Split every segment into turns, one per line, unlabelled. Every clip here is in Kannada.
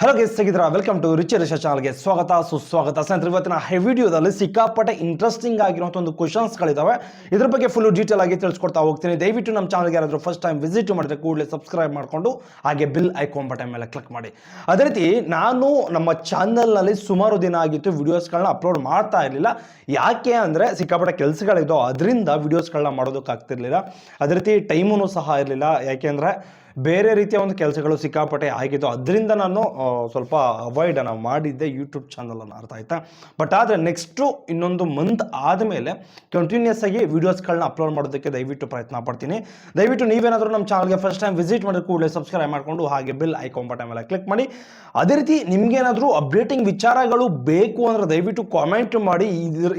ಹಲೋ ಗೈಸ್, ಹೇಗಿದ್ದೀರಾ? ವೆಲ್ಕಮ್ ಟು ರಿಚ್ ರಿಷ ಚಾನಲ್ಗೆ ಸ್ವಾಗತ ಸುಸ್ವಾಗತ. ಸ್ನೇಹಿತರೆ, ಇವತ್ತಿನ ವಿಡಿಯೋದಲ್ಲಿ ಸಿಕ್ಕಾಪಟ್ಟೆ ಇಂಟ್ರೆಸ್ಟಿಂಗ್ ಆಗಿರುವಂಥ ಒಂದು ಕ್ವಶನ್ಸ್ಗಳಿದ್ದಾವೆ. ಇದ್ರ ಬಗ್ಗೆ ಫುಲ್ ಡೀಟೇಲ್ ಆಗಿ ತಿಳಿಸ್ಕೊಡ್ತಾ ಹೋಗ್ತೀನಿ. ದಯವಿಟ್ಟು ನಮ್ಮ ಚಾನಲ್ಗೆ ಯಾರಾದರೂ ಫಸ್ಟ್ ಟೈಮ್ ವಿಸಿಟ್ ಮಾಡಿದ್ರೆ ಕೂಡಲೇ ಸಬ್ಸ್ಕ್ರೈಬ್ ಮಾಡಿಕೊಂಡು ಹಾಗೆ ಬಿಲ್ ಐಕಾನ್ ಬಟನ್ ಮೇಲೆ ಕ್ಲಿಕ್ ಮಾಡಿ. ಅದೇ ರೀತಿ ನಾನು ನಮ್ಮ ಚಾನಲ್ನಲ್ಲಿ ಸುಮಾರು ದಿನ ಆಗಿತ್ತು ವಿಡಿಯೋಸ್ಗಳನ್ನ ಅಪ್ಲೋಡ್ ಮಾಡ್ತಾ ಇರಲಿಲ್ಲ. ಯಾಕೆ ಅಂದರೆ ಸಿಕ್ಕಾಪಟ್ಟೆ ಕೆಲಸಗಳಿದ್ದೋ ಅದರಿಂದ ವಿಡಿಯೋಸ್ಗಳನ್ನ ಮಾಡೋದಕ್ಕಾಗ್ತಿರ್ಲಿಲ್ಲ. ಅದೇ ರೀತಿ ಟೈಮೂ ಸಹ ಇರಲಿಲ್ಲ. ಯಾಕೆಂದರೆ ಬೇರೆ ರೀತಿಯ ಒಂದು ಕೆಲಸಗಳು ಸಿಕ್ಕಾಪಟ್ಟೆ ಆಗಿತ್ತು. ಅದರಿಂದ ನಾನು ಸ್ವಲ್ಪ ಅವಾಯ್ಡನ್ನು ಮಾಡಿದ್ದೆ ಯೂಟ್ಯೂಬ್ ಚಾನಲನ್ನು, ಅರ್ಥ ಆಯ್ತಾ. ಬಟ್ ಆದರೆ ನೆಕ್ಸ್ಟು ಇನ್ನೊಂದು ಮಂತ್ ಆದಮೇಲೆ ಕಂಟಿನ್ಯೂಸ್ ಆಗಿ ವೀಡಿಯೋಸ್ಗಳನ್ನ ಅಪ್ಲೋಡ್ ಮಾಡೋದಕ್ಕೆ ದಯವಿಟ್ಟು ಪ್ರಯತ್ನ ಪಡ್ತೀನಿ. ದಯವಿಟ್ಟು ನೀವೇನಾದರೂ ನಮ್ಮ ಚಾನಲ್ಗೆ ಫಸ್ಟ್ ಟೈಮ್ ವಿಸಿಟ್ ಮಾಡಿದ್ರೆ ಕೂಡಲೇ ಸಬ್ಸ್ಕ್ರೈಬ್ ಮಾಡಿಕೊಂಡು ಹಾಗೆ ಬಿಲ್ ಐಕಾನ್ ಬಟನ್ ಮೇಲೆ ಕ್ಲಿಕ್ ಮಾಡಿ. ಅದೇ ರೀತಿ ನಿಮಗೇನಾದರೂ ಅಪ್ಡೇಟಿಂಗ್ ವಿಚಾರಗಳು ಬೇಕು ಅಂದರೆ ದಯವಿಟ್ಟು ಕಾಮೆಂಟ್ ಮಾಡಿ.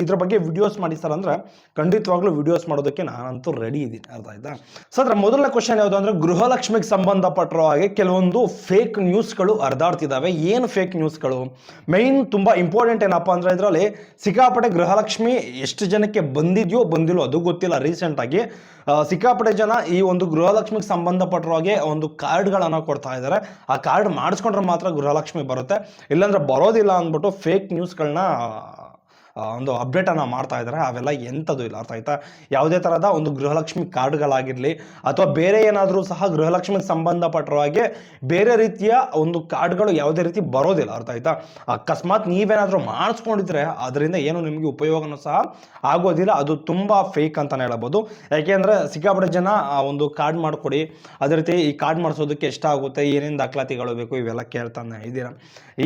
ಇದ್ರ ಬಗ್ಗೆ ವಿಡಿಯೋಸ್ ಮಾಡಿ ಸರ್ ಅಂದರೆ ಖಂಡಿತವಾಗ್ಲೂ ವಿಡಿಯೋಸ್ ಮಾಡೋದಕ್ಕೆ ನಾನಂತೂ ರೆಡಿ ಇದ್ದೀನಿ, ಅರ್ಥ ಆಯ್ತಾ. ಸೊ ಅದರ ಮೊದಲನೇ ಕ್ವಶನ್ ಯಾವುದು ಅಂದರೆ, ಗೃಹಲಕ್ಷ್ಮಿಗೆ ಸಂಬಂಧಪಟ್ಟಿರೋ ಹಾಗೆ ಕೆಲವೊಂದು ಫೇಕ್ ನ್ಯೂಸ್ಗಳು ಹರಿದಾಡ್ತಿದ್ದಾವೆ. ಏನು ಫೇಕ್ ನ್ಯೂಸ್ಗಳು? ಮೈನ್ ತುಂಬ ಇಂಪಾರ್ಟೆಂಟ್ ಏನಪ್ಪ ಅಂದರೆ, ಇದರಲ್ಲಿ ಸಿಕ್ಕಾಪಟ್ಟೆ ಗೃಹಲಕ್ಷ್ಮಿ ಎಷ್ಟು ಜನಕ್ಕೆ ಬಂದಿದೆಯೋ ಬಂದಿಲ್ಲೋ ಅದು ಗೊತ್ತಿಲ್ಲ. ರೀಸೆಂಟಾಗಿ ಸಿಕ್ಕಾಪಟ್ಟೆ ಜನ ಈ ಒಂದು ಗೃಹಲಕ್ಷ್ಮಿಗೆ ಸಂಬಂಧಪಟ್ಟಿರೋ ಹಾಗೆ ಒಂದು ಕಾರ್ಡ್ಗಳನ್ನು ಕೊಡ್ತಾ ಇದ್ದಾರೆ. ಆ ಕಾರ್ಡ್ ಮಾಡಿಸ್ಕೊಂಡ್ರೆ ಮಾತ್ರ ಗೃಹಲಕ್ಷ್ಮಿ ಬರುತ್ತೆ, ಇಲ್ಲಾಂದ್ರೆ ಬರೋದಿಲ್ಲ ಅಂದ್ಬಿಟ್ಟು ಫೇಕ್ ನ್ಯೂಸ್ಗಳನ್ನ ಒಂದು ಅಪ್ಡೇಟನ್ನು ಮಾಡ್ತಾ ಇದ್ದಾರೆ. ಅವೆಲ್ಲ ಎಂಥದ್ದು ಇಲ್ಲ, ಅರ್ಥ ಆಯ್ತಾ. ಯಾವುದೇ ಥರದ ಒಂದು ಗೃಹಲಕ್ಷ್ಮಿ ಕಾರ್ಡ್ಗಳಾಗಿರಲಿ ಅಥವಾ ಬೇರೆ ಏನಾದರೂ ಸಹ ಗೃಹಲಕ್ಷ್ಮಿಗೆ ಸಂಬಂಧಪಟ್ಟಿರೋ ಹಾಗೆ ಬೇರೆ ರೀತಿಯ ಒಂದು ಕಾರ್ಡ್ಗಳು ಯಾವುದೇ ರೀತಿ ಬರೋದಿಲ್ಲ, ಅರ್ಥ ಆಯ್ತಾ. ಅಕಸ್ಮಾತ್ ನೀವೇನಾದರೂ ಮಾಡಿಸ್ಕೊಂಡಿದ್ರೆ ಅದರಿಂದ ಏನು ನಿಮಗೆ ಉಪಯೋಗನೂ ಸಹ ಆಗೋದಿಲ್ಲ. ಅದು ತುಂಬ ಫೇಕ್ ಅಂತಲೇ ಹೇಳ್ಬೋದು. ಯಾಕೆಂದರೆ ಸಿಕ್ಕಾಪಟ್ಟೆ ಜನ ಒಂದು ಕಾರ್ಡ್ ಮಾಡಿಕೊಡಿ, ಅದೇ ರೀತಿ ಈ ಕಾರ್ಡ್ ಮಾಡಿಸೋದಕ್ಕೆ ಎಷ್ಟಾಗುತ್ತೆ, ಏನೇನು ದಾಖಲಾತಿಗಳು ಬೇಕು, ಇವೆಲ್ಲ ಕೇಳ್ತಾನೆ ಇದ್ದೀರಾ.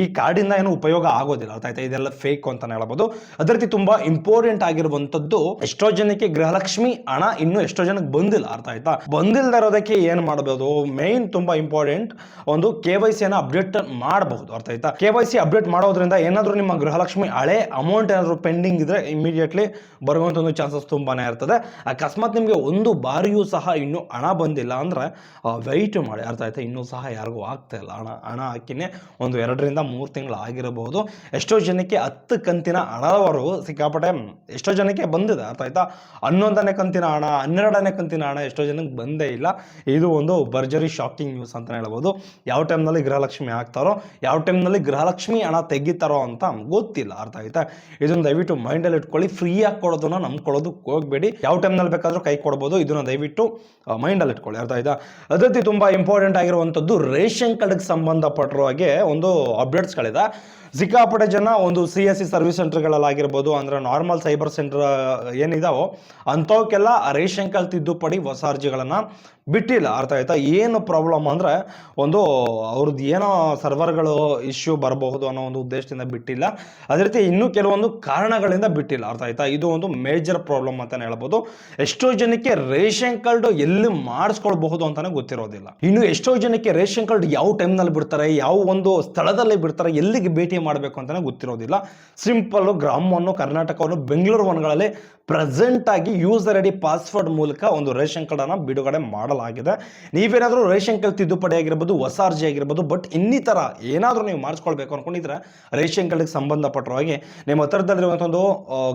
ಈ ಕಾರ್ಡಿಂದ ಏನು ಉಪಯೋಗ ಆಗೋದಿಲ್ಲ, ಅರ್ಥ ಆಯ್ತಾ. ಇದೆಲ್ಲ ಫೇಕ್ ಅಂತಲೇ ಹೇಳ್ಬೋದು. ಅದೇ ರೀತಿ ತುಂಬಾ ಇಂಪಾರ್ಟೆಂಟ್ ಆಗಿರುವಂತದ್ದು, ಎಷ್ಟೋ ಜನಕ್ಕೆ ಗೃಹಲಕ್ಷ್ಮಿ ಹಣ ಇನ್ನೂ ಎಷ್ಟೋ ಜನಕ್ಕೆ ಬಂದಿಲ್ಲ, ಅರ್ಥ ಆಯ್ತಾ. ಬಂದಿಲ್ಲದೆ ಇರೋದಕ್ಕೆ ಏನ್ ಮಾಡಬಹುದು? ಮೇನ್ ತುಂಬಾ ಇಂಪಾರ್ಟೆಂಟ್, ಒಂದು KYC ಅಪ್ಡೇಟ್ ಮಾಡಬಹುದು, ಅರ್ಥ ಆಯ್ತಾ. KYC ಅಪ್ಡೇಟ್ ಮಾಡೋದ್ರಿಂದ ಏನಾದ್ರೂ ನಿಮ್ಮ ಗೃಹಲಕ್ಷ್ಮಿ ಹಳೆ ಅಮೌಂಟ್ ಏನಾದ್ರು ಪೆಂಡಿಂಗ್ ಇದ್ರೆ ಇಮಿಡಿಯೇಟ್ಲಿ ಬರುವಂತ ಒಂದು ಚಾನ್ಸಸ್ ತುಂಬಾನೇ ಇರ್ತದೆ. ಅಕಸ್ಮಾತ್ ನಿಮಗೆ ಒಂದು ಬಾರಿಯೂ ಸಹ ಇನ್ನೂ ಹಣ ಬಂದಿಲ್ಲ ಅಂದ್ರೆ ವೆಯ್ಟ್ ಮಾಡಿ, ಅರ್ಥ ಆಯ್ತಾ. ಇನ್ನೂ ಸಹ ಯಾರಿಗೂ ಆಗ್ತಾ ಇಲ್ಲ ಹಣ ಹಾಕಿನೇ ಒಂದು 2 ರಿಂದ 3 ತಿಂಗಳು ಆಗಿರಬಹುದು. ಎಷ್ಟೋ ಜನಕ್ಕೆ 10 ಕಂತಿನ ಹಣದವರು ಸಿಕ್ಕಾಪಟ್ಟೆ ಎಷ್ಟೋ ಜನಕ್ಕೆ ಬಂದಿದೆ, ಅರ್ಥ ಆಯ್ತಾ. 11ನೇ ಕಂತಿನ ಹಣ, 12ನೇ ಕಂತಿನ ಹಣ ಎಷ್ಟೋ ಜನಕ್ಕೆ ಬಂದೇ ಇಲ್ಲ. ಇದು ಒಂದು ಭರ್ಜರಿ ಶಾಕಿಂಗ್ ನ್ಯೂಸ್ ಅಂತ ಹೇಳ್ಬೋದು. ಯಾವ ಟೈಮ್ನಲ್ಲಿ ಗೃಹಲಕ್ಷ್ಮಿ ಆಗ್ತಾರೋ, ಯಾವ ಟೈಮ್ನಲ್ಲಿ ಗೃಹಲಕ್ಷ್ಮಿ ಹಣ ತೆಗಿತಾರೋ ಅಂತ ಗೊತ್ತಿಲ್ಲ, ಅರ್ಥ ಆಯ್ತಾ. ಇದನ್ನು ದಯವಿಟ್ಟು ಮೈಂಡಲ್ಲಿ ಇಟ್ಕೊಳ್ಳಿ. ಫ್ರೀಯಾಗಿ ಕೊಡೋದನ್ನ ನಂಬ್ಕೊಳ್ಳೋದಕ್ಕೆ ಹೋಗಬೇಡಿ. ಯಾವ ಟೈಮ್ನಲ್ಲಿ ಬೇಕಾದರೂ ಕೈ ಕೊಡ್ಬೋದು, ಇದನ್ನು ದಯವಿಟ್ಟು ಮೈಂಡಲ್ಲಿ ಇಟ್ಕೊಳ್ಳಿ, ಅರ್ಥ ಆಯ್ತಾ. ಅದೇ ರೀತಿ ತುಂಬ ಇಂಪಾರ್ಟೆಂಟ್ ಆಗಿರುವಂಥದ್ದು, ರೇಷನ್ ಕಾರ್ಡ್ಗೆ ಸಂಬಂಧಪಟ್ಟಿರೋ ಹಾಗೆ ಒಂದು ಅಪ್ಡೇಟ್ಸ್ಗಳಿದೆ. ಸಿಕ್ಕಾಪಟ್ಟೆ ಜನ ಒಂದು CSC ಸರ್ವಿಸ್ ಸೆಂಟರ್ಗಳಲ್ಲಾಗಿರ್ಬೋದು, ಅಂದರೆ ನಾರ್ಮಲ್ ಸೈಬರ್ ಸೆಂಟರ್ ಏನಿದಾವೋ ಅಂಥವಕ್ಕೆಲ್ಲ ರೇಷನ್ ಕಾರ್ಡ್ ತಿದ್ದುಪಡಿ ಹೊಸ ಅರ್ಜಿಗಳನ್ನು ಬಿಟ್ಟಿಲ್ಲ, ಅರ್ಥ ಆಯ್ತಾ. ಏನು ಪ್ರಾಬ್ಲಮ್ ಅಂದರೆ, ಒಂದು ಅವ್ರದ್ದು ಏನೋ ಸರ್ವರ್ಗಳು ಇಶ್ಯೂ ಬರಬಹುದು ಅನ್ನೋ ಒಂದು ಉದ್ದೇಶದಿಂದ ಬಿಟ್ಟಿಲ್ಲ. ಅದೇ ರೀತಿ ಇನ್ನೂ ಕೆಲವೊಂದು ಕಾರಣಗಳಿಂದ ಬಿಟ್ಟಿಲ್ಲ, ಅರ್ಥ ಆಯ್ತಾ. ಇದು ಒಂದು ಮೇಜರ್ ಪ್ರಾಬ್ಲಮ್ ಅಂತಲೇ ಹೇಳ್ಬೋದು. ಎಷ್ಟೋ ಜನಕ್ಕೆ ರೇಷನ್ ಕಾರ್ಡ್ ಎಲ್ಲಿ ಮಾಡಿಸ್ಕೊಳ್ಬಹುದು ಅಂತಾನೆ ಗೊತ್ತಿರೋದಿಲ್ಲ. ಇನ್ನು ಎಷ್ಟೋ ಜನಕ್ಕೆ ರೇಷನ್ ಕಾರ್ಡ್ ಯಾವ ಟೈಮ್ನಲ್ಲಿ ಬಿಡ್ತಾರೆ, ಯಾವ ಒಂದು ಸ್ಥಳದಲ್ಲಿ ಬಿಡ್ತಾರೆ, ಎಲ್ಲಿಗೆ ಭೇಟಿ ಮಾಡಬೇಕು ಅಂತಾನೆ ಗೊತ್ತಿರೋದಿಲ್ಲ. ಸಿಂಪಲ್ ಗ್ರಾಮವನ್ನು, ಕರ್ನಾಟಕವನ್ನು, ಬೆಂಗಳೂರು ಒನ್ಗಳಲ್ಲಿ ಪ್ರೆಸೆಂಟ್ ಆಗಿ ಯೂಸರ್ ಐಡಿ ಪಾಸ್ವರ್ಡ್ ಮೂಲಕ ಒಂದು ರೇಷನ್ ಕಾರ್ಡ್ ಅನ್ನು ಬಿಡುಗಡೆ ಮಾಡಲಾಗಿದೆ. ನೀವೇನಾದರೂ ರೇಷನ್ ಕಾರ್ಡ್ ತಿದ್ದುಪಡಿ ಆಗಿರ್ಬೋದು, ಹೊಸ ಅರ್ಜಿ ಆಗಿರ್ಬೋದು, ಬಟ್ ಇನ್ನಿತರ ಏನಾದರೂ ನೀವು ಮಾಡಿಸ್ಕೊಳ್ಬೇಕು ಅನ್ಕೊಂಡಿದ್ರೆ ರೇಷನ್ ಕಾರ್ಡ್ಗೆ ಸಂಬಂಧಪಟ್ಟರ ಹಾಗೆ ನಿಮ್ಮ ಹತ್ತಿರದಲ್ಲಿರುವಂಥ ಒಂದು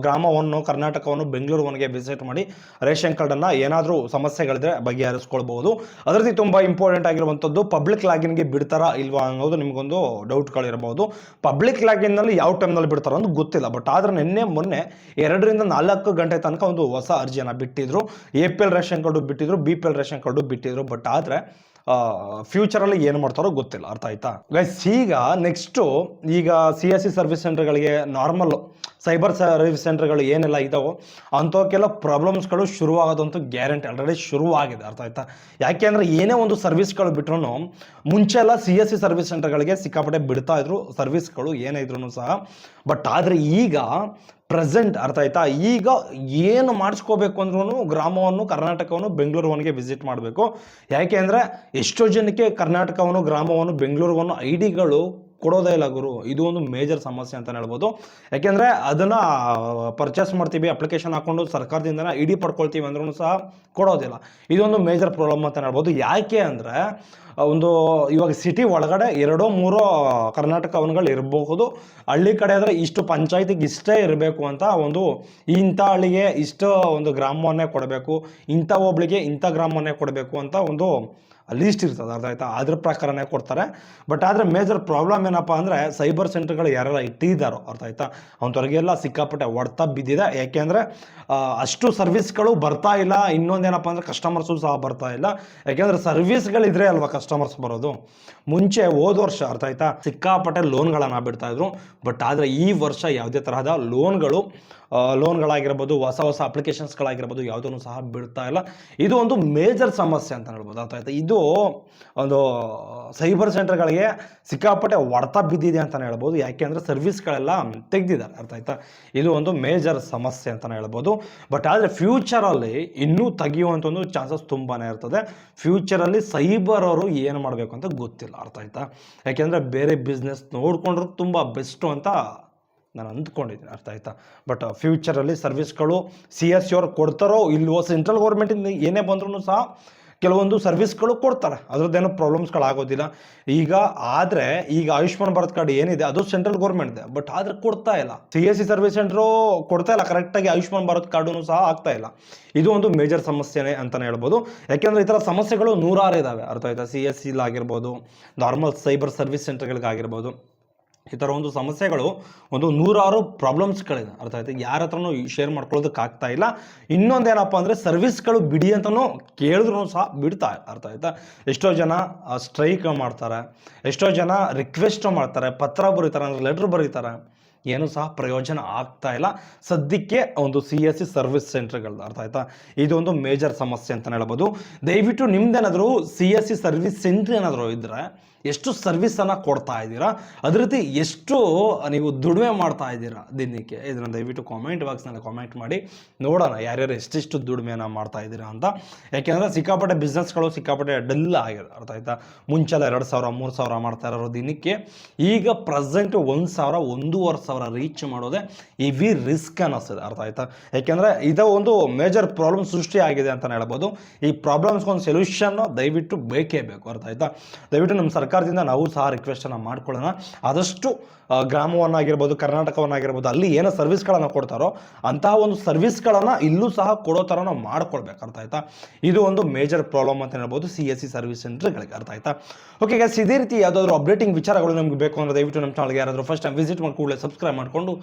ಗ್ರಾಮವನ್ನು, ಕರ್ನಾಟಕವನ್ನು, ಬೆಂಗಳೂರು ಒನ್ಗೆ ವಿಸಿಟ್ ಮಾಡಿ ರೇಷನ್ ಕಾರ್ಡನ್ನು ಏನಾದರೂ ಸಮಸ್ಯೆಗಳಿದ್ರೆ ಬಗೆಹರಿಸ್ಕೊಳ್ಬಹುದು. ಅದೇ ರೀತಿ ತುಂಬ ಇಂಪಾರ್ಟೆಂಟ್ ಆಗಿರುವಂಥದ್ದು, ಪಬ್ಲಿಕ್ ಲಾಗಿನ್ಗೆ ಬಿಡ್ತಾರಾ ಇಲ್ವಾ ಅನ್ನೋದು ನಿಮಗೊಂದು ಡೌಟ್ಗಳಿರಬಹುದು. ಪಬ್ಲಿಕ್ ಲಾಗಿನ್ನಲ್ಲಿ ಯಾವ ಟೈಮ್ನಲ್ಲಿ ಬಿಡ್ತಾರೋ ಅಂತ ಗೊತ್ತಿಲ್ಲ. ಬಟ್ ಆದರೆ ನಿನ್ನೆ ಮೊನ್ನೆ 2 ರಿಂದ 4 ಗಂಟೆ ತನಕ ಒಂದು ಹೊಸ ಅರ್ಜಿಯನ್ನು ಬಿಟ್ಟಿದ್ರು. APL ರೇಷನ್ ಕಾರ್ಡು ಬಿಟ್ಟಿದ್ರು, BPL ರೇಷನ್ ಕಾರ್ಡು ಬಿಟ್ಟಿದ್ರು. ಬಟ್ ಆದರೆ ಫ್ಯೂಚರಲ್ಲಿ ಏನು ಮಾಡ್ತಾರೋ ಗೊತ್ತಿಲ್ಲ, ಅರ್ಥ ಆಯ್ತಾ ಗೈಸ್. ಈಗ ನೆಕ್ಸ್ಟು, ಈಗ CSC ಸರ್ವಿಸ್ ಸೆಂಟರ್ಗಳಿಗೆ, ನಾರ್ಮಲ್ ಸೈಬರ್ ಸರ್ವಿಸ್ ಸೆಂಟರ್ಗಳು ಏನೆಲ್ಲ ಇದಾವೋ ಅಂಥವಕ್ಕೆಲ್ಲ ಪ್ರಾಬ್ಲಮ್ಸ್ಗಳು ಶುರುವಾಗೋದಂತೂ ಗ್ಯಾರಂಟಿ ಆಲ್ರೆಡಿ ಶುರುವಾಗಿದೆ, ಅರ್ಥ ಆಯ್ತಾ. ಯಾಕೆ ಅಂದರೆ ಏನೇ ಒಂದು ಸರ್ವಿಸ್ಗಳು ಬಿಟ್ರೂ ಮುಂಚೆ ಎಲ್ಲ CSC ಸರ್ವಿಸ್ ಸೆಂಟರ್ಗಳಿಗೆ ಸಿಕ್ಕಾಪಟ್ಟೆ ಬಿಡ್ತಾ ಇದ್ರು ಸರ್ವಿಸ್ಗಳು ಏನೇ ಇದ್ರೂ ಸಹ. ಬಟ್ ಆದರೆ ಈಗ ಪ್ರೆಸೆಂಟ್, ಅರ್ಥ ಆಯ್ತಾ, ಈಗ ಏನು ಮಾಡಿಸ್ಕೋಬೇಕು ಅಂದ್ರೂ ಗ್ರಾಮವನ್ನು, ಕರ್ನಾಟಕವನ್ನು, ಬೆಂಗಳೂರು ಒನ್ಗೆ ವಿಸಿಟ್ ಮಾಡಬೇಕು. ಯಾಕೆ ಅಂದರೆ ಎಷ್ಟೋ ಜನಕ್ಕೆ ಕರ್ನಾಟಕವನ್ನು, ಗ್ರಾಮವನ್ನು, ಬೆಂಗಳೂರುವನ್ನು ಐಡಿಗಳು ಕೊಡೋದೇ ಇಲ್ಲ ಗುರು. ಇದು ಒಂದು ಮೇಜರ್ ಸಮಸ್ಯೆ ಅಂತ ಹೇಳ್ಬೋದು. ಯಾಕೆಂದರೆ ಅದನ್ನು ಪರ್ಚೇಸ್ ಮಾಡ್ತೀವಿ, ಅಪ್ಲಿಕೇಶನ್ ಹಾಕ್ಕೊಂಡು ಸರ್ಕಾರದಿಂದ ID ಪಡ್ಕೊಳ್ತೀವಿ ಅಂದ್ರೂ ಸಹ ಕೊಡೋದಿಲ್ಲ. ಇದೊಂದು ಮೇಜರ್ ಪ್ರಾಬ್ಲಮ್ ಅಂತ ಹೇಳ್ಬೋದು. ಯಾಕೆ ಅಂದರೆ ಒಂದು ಇವಾಗ ಸಿಟಿ ಒಳಗಡೆ 2-3 ಕರ್ನಾಟಕ ಅವನ್ಗಳು ಇರಬಹುದು. ಹಳ್ಳಿ ಕಡೆ ಆದರೆ ಇಷ್ಟು ಪಂಚಾಯತಿಗೆ ಇಷ್ಟೇ ಇರಬೇಕು ಅಂತ, ಒಂದು ಇಂಥ ಹಳ್ಳಿಗೆ ಇಷ್ಟು ಒಂದು ಗ್ರಾಮವನ್ನೇ ಕೊಡಬೇಕು, ಇಂಥ ಹೋಬಳಿಗೆ ಇಂಥ ಗ್ರಾಮವನ್ನೇ ಕೊಡಬೇಕು ಅಂತ ಒಂದು ಲೀಸ್ಟ್ ಇರ್ತದೆ, ಅರ್ಥ ಆಯ್ತಾ, ಅದ್ರ ಪ್ರಕಾರನೇ ಕೊಡ್ತಾರೆ. ಬಟ್ ಆದರೆ ಮೇಜರ್ ಪ್ರಾಬ್ಲಮ್ ಏನಪ್ಪ ಅಂದರೆ ಸೈಬರ್ ಸೆಂಟರ್ಗಳು ಯಾರೆಲ್ಲ ಇಟ್ಟಿದ್ದಾರೋ, ಅರ್ಥ ಆಯ್ತಾ, ಅಂಥವ್ರಿಗೆಲ್ಲ ಸಿಕ್ಕಾಪಟ್ಟೆ ಹೊಡ್ತ ಬಿದ್ದಿದೆ. ಯಾಕೆಂದರೆ ಅಷ್ಟು ಸರ್ವಿಸ್ಗಳು ಬರ್ತಾ ಇಲ್ಲ. ಇನ್ನೊಂದೇನಪ್ಪ ಅಂದರೆ ಕಸ್ಟಮರ್ಸು ಸಹ ಬರ್ತಾ ಇಲ್ಲ. ಯಾಕೆಂದರೆ ಸರ್ವಿಸ್ಗಳಿದ್ರೆ ಅಲ್ವಾ ಕಸ್ಟಮರ್ಸ್ ಬರೋದು. ಮುಂಚೆ ಹೋದ ವರ್ಷ, ಅರ್ಥ ಆಯ್ತಾ, ಸಿಕ್ಕಾಪಟ್ಟೆ ಲೋನ್ಗಳನ್ನು ಬಿಡ್ತಾಯಿದ್ರು. ಬಟ್ ಆದರೆ ಈ ವರ್ಷ ಯಾವುದೇ ತರಹದ ಲೋನ್ಗಳಾಗಿರ್ಬೋದು, ಹೊಸ ಅಪ್ಲಿಕೇಶನ್ಸ್ಗಳಾಗಿರ್ಬೋದು, ಯಾವುದನ್ನು ಸಹ ಬಿಡ್ತಾ ಇಲ್ಲ. ಇದು ಒಂದು ಮೇಜರ್ ಸಮಸ್ಯೆ ಅಂತ ಹೇಳ್ಬೋದು, ಅರ್ಥ ಆಯ್ತಾ. ಇದು ಒಂದು ಸೈಬರ್ ಸೆಂಟರ್ಗಳಿಗೆ ಸಿಕ್ಕಾಪಟ್ಟೆ ಹೊಡೆತ ಬಿದ್ದಿದೆ ಅಂತಲೇ ಹೇಳ್ಬೋದು. ಯಾಕೆಂದರೆ ಸರ್ವಿಸ್ಗಳೆಲ್ಲ ತೆಗೆದಿದ್ದಾರೆ, ಅರ್ಥ ಆಯ್ತಾ. ಇದು ಒಂದು ಮೇಜರ್ ಸಮಸ್ಯೆ ಅಂತಲೇ ಹೇಳ್ಬೋದು. ಬಟ್ ಆದರೆ ಫ್ಯೂಚರಲ್ಲಿ ಇನ್ನೂ ತೆಗೆಯುವಂಥ ಒಂದು ಚಾನ್ಸಸ್ ತುಂಬಾ ಇರ್ತದೆ. ಫ್ಯೂಚರಲ್ಲಿ ಸೈಬರ್ ಅವರು ಏನು ಮಾಡಬೇಕು ಅಂತ ಗೊತ್ತಿಲ್ಲ, ಅರ್ಥ ಆಯ್ತಾ. ಯಾಕೆಂದರೆ ಬೇರೆ ಬಿಸ್ನೆಸ್ ನೋಡಿಕೊಂಡ್ರು ತುಂಬ ಬೆಸ್ಟು ಅಂತ ನಾನು ಅಂದ್ಕೊಂಡಿದ್ದೀನಿ, ಅರ್ಥ ಆಯ್ತಾ. ಬಟ್ ಫ್ಯೂಚರಲ್ಲಿ ಸರ್ವಿಸ್ಗಳು CSC ಅವ್ರು ಕೊಡ್ತಾರೋ ಇಲ್ವೋ, ಸೆಂಟ್ರಲ್ ಗೌರ್ಮೆಂಟಿಂದ ಏನೇ ಬಂದ್ರೂ ಸಹ ಕೆಲವೊಂದು ಸರ್ವಿಸ್ಗಳು ಕೊಡ್ತಾರೆ, ಅದರದ್ದೇನೋ ಪ್ರಾಬ್ಲಮ್ಸ್ಗಳಾಗೋದಿಲ್ಲ. ಈಗ ಆಯುಷ್ಮಾನ್ ಭಾರತ್ ಕಾರ್ಡ್ ಏನಿದೆ ಅದು ಸೆಂಟ್ರಲ್ ಗೌರ್ಮೆಂಟ್ದೆ, ಬಟ್ ಆದರೆ ಕೊಡ್ತಾ ಇಲ್ಲ. CSC ಸರ್ವಿಸ್ ಸೆಂಟ್ರು ಕೊಡ್ತಾ ಇಲ್ಲ ಕರೆಕ್ಟಾಗಿ, ಆಯುಷ್ಮಾನ್ ಭಾರತ್ ಕಾರ್ಡು ಸಹ ಆಗ್ತಾ ಇಲ್ಲ. ಇದು ಒಂದು ಮೇಜರ್ ಸಮಸ್ಯೆನೇ ಅಂತಲೇ ಹೇಳ್ಬೋದು. ಯಾಕೆಂದರೆ ಈ ಥರ ಸಮಸ್ಯೆಗಳು ನೂರಾರು ಇದ್ದಾವೆ, ಅರ್ಥ ಆಯ್ತಾ. CSC ಆಗಿರ್ಬೋದು, ನಾರ್ಮಲ್ ಸೈಬರ್ ಸರ್ವಿಸ್ ಸೆಂಟರ್ಗಳಿಗಾಗಿರ್ಬೋದು, ಈ ಥರ ಒಂದು ಸಮಸ್ಯೆಗಳು ಒಂದು ನೂರಾರು ಪ್ರಾಬ್ಲಮ್ಸ್ಗಳಿದೆ, ಅರ್ಥ ಆಯ್ತು. ಯಾರ ಹತ್ರನೂ ಶೇರ್ ಮಾಡ್ಕೊಳ್ಳೋದಕ್ಕಾಗ್ತಾ ಇಲ್ಲ. ಇನ್ನೊಂದೇನಪ್ಪ ಅಂದರೆ ಸರ್ವಿಸ್ಗಳು ಬಿಡಿ ಅಂತಲೂ ಕೇಳಿದ್ರು ಸಹ ಬಿಡ್ತಾ ಇಲ್ಲ, ಅರ್ಥ ಆಯ್ತಾ. ಎಷ್ಟೋ ಜನ ಸ್ಟ್ರೈಕ್ ಮಾಡ್ತಾರೆ, ಎಷ್ಟೋ ಜನ ರಿಕ್ವೆಸ್ಟ್ ಮಾಡ್ತಾರೆ, ಪತ್ರ ಬರೀತಾರೆ, ಅಂದರೆ ಲೆಟ್ರ್ ಬರೀತಾರೆ, ಏನೂ ಸಹ ಪ್ರಯೋಜನ ಆಗ್ತಾ ಇಲ್ಲ ಸದ್ಯಕ್ಕೆ ಒಂದು CSC ಸರ್ವಿಸ್ ಸೆಂಟರ್ಗಳದ್ದು, ಅರ್ಥ ಆಯ್ತಾ. ಇದೊಂದು ಮೇಜರ್ ಸಮಸ್ಯೆ ಅಂತಲೇ ಹೇಳ್ಬೋದು. ದಯವಿಟ್ಟು ನಿಮ್ದೇನಾದರೂ CSC ಸರ್ವಿಸ್ ಸೆಂಟ್ರ್ ಏನಾದರೂ ಇದ್ದರೆ ಎಷ್ಟು ಸರ್ವಿಸನ್ನು ಕೊಡ್ತಾ ಇದ್ದೀರಾ, ಅದೇ ರೀತಿ ಎಷ್ಟು ನೀವು ದುಡಿಮೆ ಮಾಡ್ತಾ ಇದ್ದೀರಾ ದಿನಕ್ಕೆ, ಇದನ್ನು ದಯವಿಟ್ಟು ಕಾಮೆಂಟ್ ಬಾಕ್ಸ್ನಲ್ಲಿ ಕಾಮೆಂಟ್ ಮಾಡಿ ನೋಡೋಣ ಯಾರ್ಯಾರು ಎಷ್ಟೆಷ್ಟು ದುಡಿಮೆಯನ್ನು ಮಾಡ್ತಾ ಇದ್ದೀರಾ ಅಂತ. ಯಾಕೆಂದರೆ ಸಿಕ್ಕಾಪಟ್ಟೆ ಬಿಸ್ನೆಸ್ಗಳು ಸಿಕ್ಕಾಪಟ್ಟೆ ಡಲ್ ಆಗಿದೆ, ಅರ್ಥ ಆಯ್ತಾ. ಮುಂಚೆಲ್ಲ 2,000 3,000 ಮಾಡ್ತಾ ಇರೋರು ದಿನಕ್ಕೆ, ಈಗ ಪ್ರೆಸೆಂಟ್ 1,000 1,500 ರೀಚ್ ಮಾಡೋದೇ ಹೆವಿ ರಿಸ್ಕ್ ಅನ್ನಿಸ್ತದೆ, ಅರ್ಥ ಆಯ್ತಾ. ಯಾಕೆಂದರೆ ಇದು ಒಂದು ಮೇಜರ್ ಪ್ರಾಬ್ಲಮ್ ಸೃಷ್ಟಿಯಾಗಿದೆ ಅಂತಲೇ ಹೇಳ್ಬೋದು. ಈ ಪ್ರಾಬ್ಲಮ್ಸ್ಗೊಂದು ಸೊಲ್ಯೂಷನ್ ದಯವಿಟ್ಟು ಬೇಕೇ ಬೇಕು, ಅರ್ಥ ಆಯ್ತಾ. ದಯವಿಟ್ಟು ನಮ್ಮ ಸರ್ಕಾರದಿಂದ ನಾವು ಸಹ ರಿಕ್ವೆಸ್ಟನ್ನು ಮಾಡ್ಕೊಳ್ಳೋಣ, ಆದಷ್ಟು ಗ್ರಾಮವನ್ನಾಗಿರ್ಬೋದು, ಕರ್ನಾಟಕವನ್ನಾಗಿರ್ಬೋದು, ಅಲ್ಲಿ ಏನೋ ಸರ್ವಿಸ್ಗಳನ್ನು ಕೊಡ್ತಾರೋ ಅಂತಹ ಒಂದು ಸರ್ವಿಸ್ಗಳನ್ನು ಇಲ್ಲೂ ಸಹ ಕೊಡೋ ಥರ ನಾವು ಮಾಡ್ಕೊಳ್ಬೇಕು, ಅರ್ಥ ಆಯ್ತಾ. ಇದು ಒಂದು ಮೇಜರ್ ಪ್ರಾಬ್ಲಮ್ ಅಂತ ಹೇಳ್ಬೋದು CSC ಸರ್ವಿಸ್ ಸೆಂಟರ್ಗಳಿಗೆ, ಅರ್ಥ ಆಯ್ತಾ. ಓಕೆ ಗೈಸ್, ಇದೇ ರೀತಿ ಯಾವುದಾದ್ರೂ ಅಪ್ಡೇಟಿಂಗ್ ವಿಚಾರಗಳು ನಮಗೆ ಬೇಕು ಅಂದರೆ ದಯವಿಟ್ಟು ನಮ್ಮ ಚಾನಲ್ಗೆ ಯಾರಾದರೂ ಫಸ್ಟ್ ಟೈಮ್ ವಿಸಿಟ್ ಮಾಡಿ ಕೂಡಲೇ ಸಬ್ಸ್ಕ್ರೈಬ್ ಮಾಡಿಕೊಂಡು